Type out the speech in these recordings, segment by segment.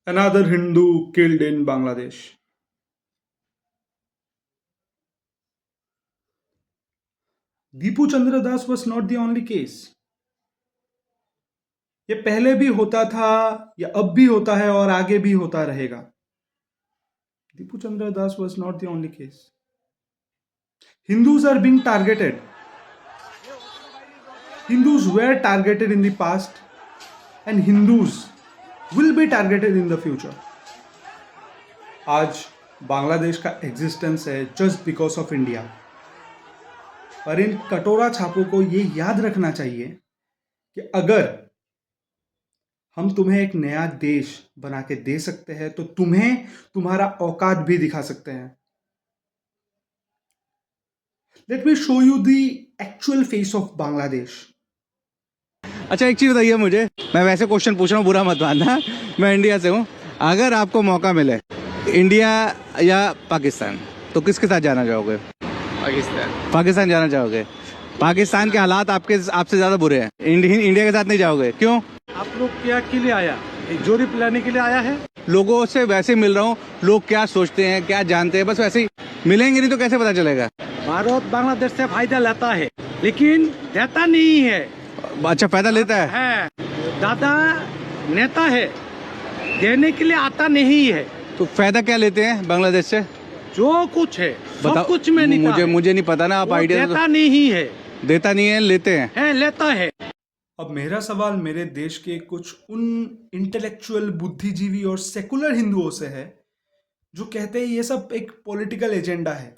Another Hindu killed in Bangladesh. Deepu Chandra Das was not the only case. ये पहले भी होता था, या अब भी होता है और आगे भी होता रहेगा. Deepu Chandra Das was not the only case. Hindus are being targeted. Hindus were targeted in the past, and Hindus will be targeted in the future. आज बांग्लादेश का एग्जिस्टेंस है जस्ट बिकॉज ऑफ इंडिया. पर इन कटोरा छापों को ये याद रखना चाहिए कि अगर हम तुम्हें एक नया देश बना के दे सकते हैं तो तुम्हें तुम्हारा औकात भी दिखा सकते हैं. Let me show you the actual face of Bangladesh. अच्छा, एक चीज बताइए मुझे, मैं वैसे क्वेश्चन पूछ रहा हूँ, बुरा मत मानना. मैं इंडिया से हूँ. अगर आपको मौका मिले इंडिया या पाकिस्तान, तो किसके साथ जाना चाहोगे? पाकिस्तान जाना चाहोगे? पाकिस्तान के हालात आपसे ज्यादा बुरे हैं. इंडिया के साथ नहीं जाओगे, क्यों? आप लोग क्या के लिए आया? जोड़ी पिलाने के लिए आया है? लोगों से वैसे मिल रहा हूँ, लोग क्या सोचते हैं, क्या जानते हैं, बस वैसे ही. मिलेंगे नहीं तो कैसे पता चलेगा? भारत बांग्लादेश से फायदा लेता है, लेकिन देता नहीं है. अच्छा, फायदा लेता है. दादा नेता है, देने के लिए आता नहीं है. तो फायदा क्या लेते हैं बांग्लादेश से? जो कुछ है सब कुछ में नहीं. मुझे नहीं पता ना, आप आइडिया देता नहीं है. देता नहीं है, लेते हैं. लेता है. अब मेरा सवाल मेरे देश के कुछ उन इंटेलेक्चुअल बुद्धिजीवी और सेकुलर हिंदुओं से है जो कहते हैं ये सब एक पॉलिटिकल एजेंडा है,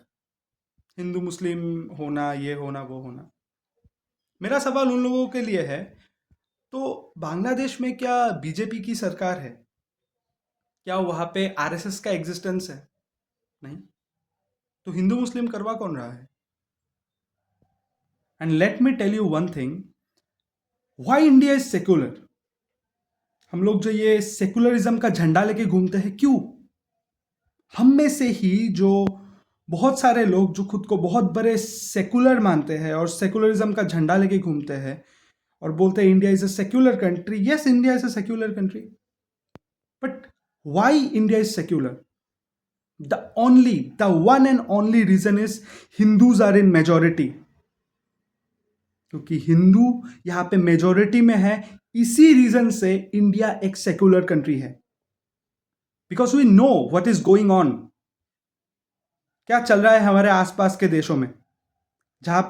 हिंदू मुस्लिम होना, ये होना, वो होना. मेरा सवाल उन लोगों के लिए है, तो बांग्लादेश में क्या बीजेपी की सरकार है? क्या वहाँ पे आरएसएस का एग्जिस्टेंस है? नहीं. तो हिंदू मुस्लिम करवा कौन रहा है? And let me tell you one thing, why India is secular. हम लोग जो ये सेकुलरिज्म का झंडा लेके घूमते हैं, क्यों? हम में से ही जो बहुत सारे लोग जो खुद को बहुत बड़े सेकुलर मानते हैं और सेकुलरिज्म का झंडा लेके घूमते हैं और बोलते हैं India is a secular country. Yes, India is a secular country, but why India is secular? the one and only reason is Hindus are in majority. क्योंकि हिंदू यहां पे मेजोरिटी में है, इसी रीजन से इंडिया एक सेक्युलर कंट्री है. Because we know what is going on. क्या चल रहा है हमारे आसपास के देशों में, जहां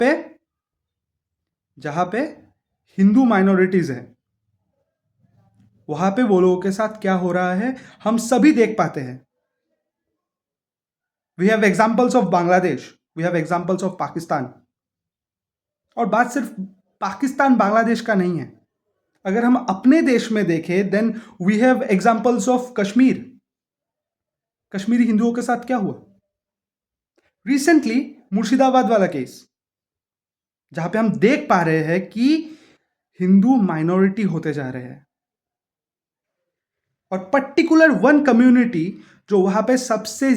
पे हिंदू माइनॉरिटीज है, वहां पे वो लोगों के साथ क्या हो रहा है हम सभी देख पाते हैं. We have examples of Bangladesh, we have examples of Pakistan. और बात सिर्फ पाकिस्तान बांग्लादेश का नहीं है. अगर हम अपने देश में देखें, then we have examples of Kashmir. Kashmiri हिंदुओं के साथ क्या हुआ रिसेंटली? मुर्शिदाबाद वाला केस, जहां पे हम देख पा रहे हैं कि हिंदू माइनॉरिटी होते जा रहे हैं, और पर्टिकुलर वन कम्युनिटी जो वहां पे सबसे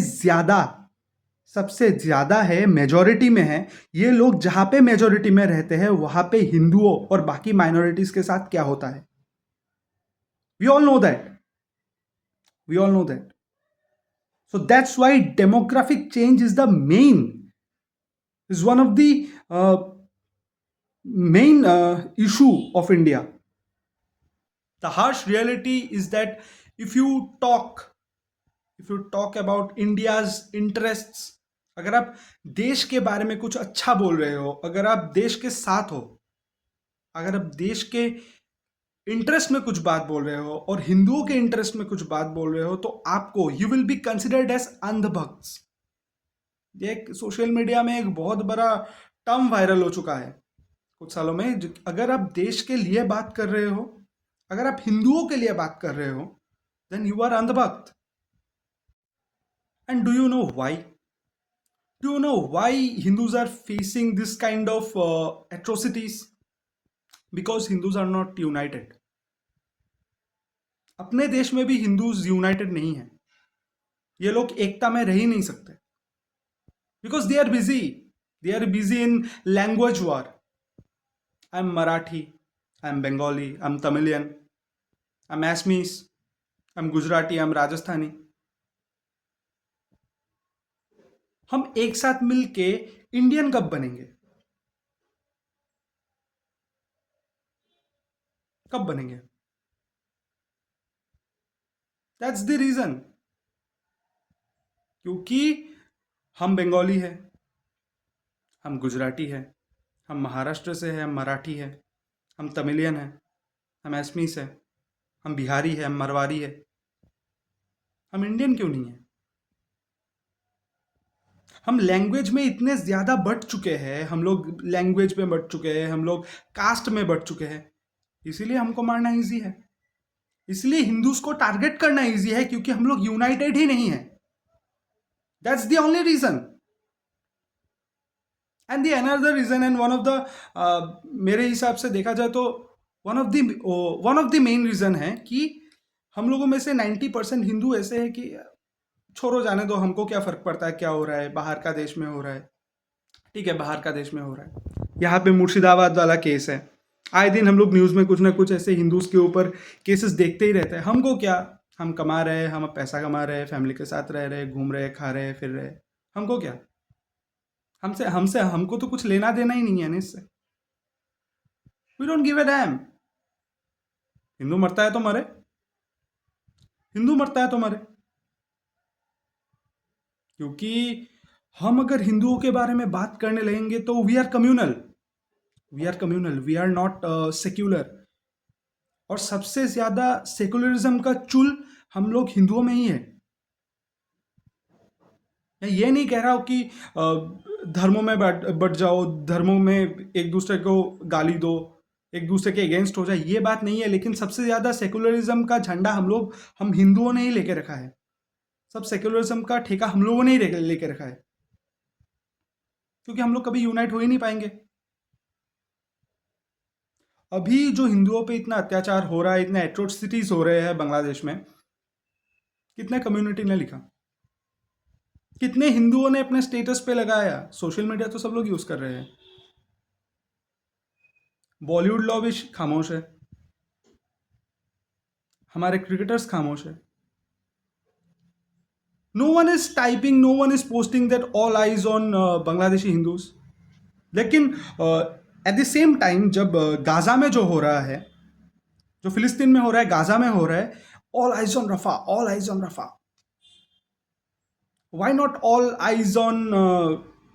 ज्यादा है, मेजॉरिटी में है. ये लोग जहां पे मेजॉरिटी में रहते हैं, वहां पे हिंदुओं और बाकी माइनॉरिटीज के साथ क्या होता है, we all know that. So that's why demographic change is one of the main issue of India. The harsh reality is that if you talk about India's interests, अगर आप देश के बारे में कुछ अच्छा बोल रहे हो, अगर आप देश के साथ हो, अगर आप देश के इंटरेस्ट में कुछ बात बोल रहे हो और हिंदुओं के इंटरेस्ट में कुछ बात बोल रहे हो, तो आपको you will be considered as andhbhakt. ये सोशल मीडिया में एक बहुत बड़ा टर्म वायरल हो चुका है कुछ सालों में. अगर आप देश के लिए बात कर रहे हो, अगर आप हिंदुओं के लिए बात कर रहे हो, then you are andhbhakt. And do you know why Hindus are facing this kind of atrocities? Because Hindus are not united. अपने देश में भी हिंदूज यूनाइटेड नहीं है. ये लोग एकता में रह ही नहीं सकते, because they are busy in language war. I am Marathi, I am Bengali, I am Tamilian, I am Assamese, हम गुजराती, हम राजस्थानी, हम एक साथ मिलके इंडियन कब बनेंगे? कब बनेंगे? That's the reason. क्योंकि हम बंगाली है, हम गुजराती है, हम महाराष्ट्र से है, हम मराठी है, हम तमिलियन है, हम एसमीस है, हम बिहारी है, हम मरवारी है, हम इंडियन क्यों नहीं है? हम लैंग्वेज में इतने ज़्यादा बढ़ चुके हैं, हम लोग लैंग्वेज में बढ़ चुके हैं, हम लोग कास्ट में बढ़ चुके हैं, इसीलिए हमको मारना इजी है। इसलिए हिंदूज को टारगेट करना इजी है, क्योंकि हम लोग यूनाइटेड ही नहीं है। That's the only reason. And the another reason, and one of the, मेरे हिसाब से देखा जाए तो one of the main reason है कि हम लोगों में से 90% हिंदू ऐसे है कि छोड़ो, जाने दो, हमको क्या फर्क पड़ता है क्या हो रहा है, बाहर का देश में हो रहा है, ठीक है, बाहर का देश में हो रहा है। यहाँ पे मुर्शिदाबाद वाला केस है, आए दिन हम लोग न्यूज़ में कुछ ना कुछ ऐसे हिंदूज के ऊपर केसेस देखते ही रहते हैं। हमको क्या, हम कमा रहे हैं, हम पैसा कमा रहे हैं, फैमिली के साथ रह रहे हैं, घूम रहे हैं, खा रहे हैं, फिर रहे हैं, हमको क्या, हमसे हमसे हमको तो कुछ लेना देना ही नहीं है ना इससे। We don't give a damn. Hindu मरता है तो मरे, हिंदू मरता है तो मरे। क्योंकि हम अगर हिंदुओं के बारे में बात करने लगेंगे तो we are communal, we are not secular. और सबसे ज्यादा सेकुलरिज्म का चुल हम लोग हिंदुओं में ही है। मैं ये नहीं कह रहा हूं कि धर्मों में बट जाओ, धर्मों में एक दूसरे को गाली दो, एक दूसरे के अगेंस्ट हो जाए, ये बात नहीं है। लेकिन सबसे ज्यादा सेकुलरिज्म का झंडा हम हिंदुओं ने ही लेके रखा है। सब सेकुलरिज्म का ठेका हम लोगों ने ही लेके रखा है, क्योंकि हम लोग कभी यूनाइट हो ही नहीं पाएंगे। अभी जो हिंदुओं पे इतना अत्याचार हो रहा है, इतने एट्रोसिटीज हो रहे हैं बांग्लादेश में, कितने कम्युनिटी ने लिखा, कितने हिंदुओं ने अपने स्टेटस पे लगाया? सोशल मीडिया तो सब लोग यूज कर रहे हैं। बॉलीवुड लॉ भी खामोश है, हमारे क्रिकेटर्स खामोश है। No one is typing, no one is posting that all eyes on Bangladeshi Hindus. लेकिन एट द सेम टाइम जब गाजा में जो हो रहा है, जो फिलिस्तीन में हो रहा है, गाजा में हो रहा है, all eyes on Rafah, all eyes on Rafah. Why not all eyes on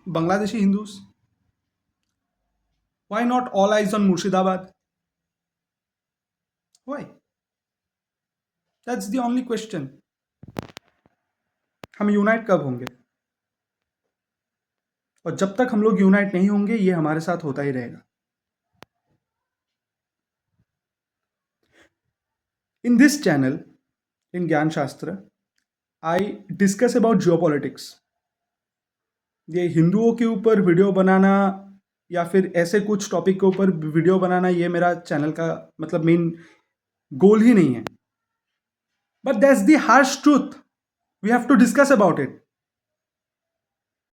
Bangladeshi Hindus? Why not all eyes on Murshidabad? Why? That's the only question. हम यूनाइट कब होंगे? और जब तक हम लोग यूनाइट नहीं होंगे, ये हमारे साथ होता ही रहेगा। In this channel, in ज्ञान शास्त्र, I discuss about geopolitics. ये हिंदुओं के ऊपर वीडियो बनाना या फिर ऐसे कुछ टॉपिक के ऊपर वीडियो बनाना, ये मेरा चैनल का मतलब मेन गोल ही नहीं है। But that's the harsh truth, we have to discuss about it.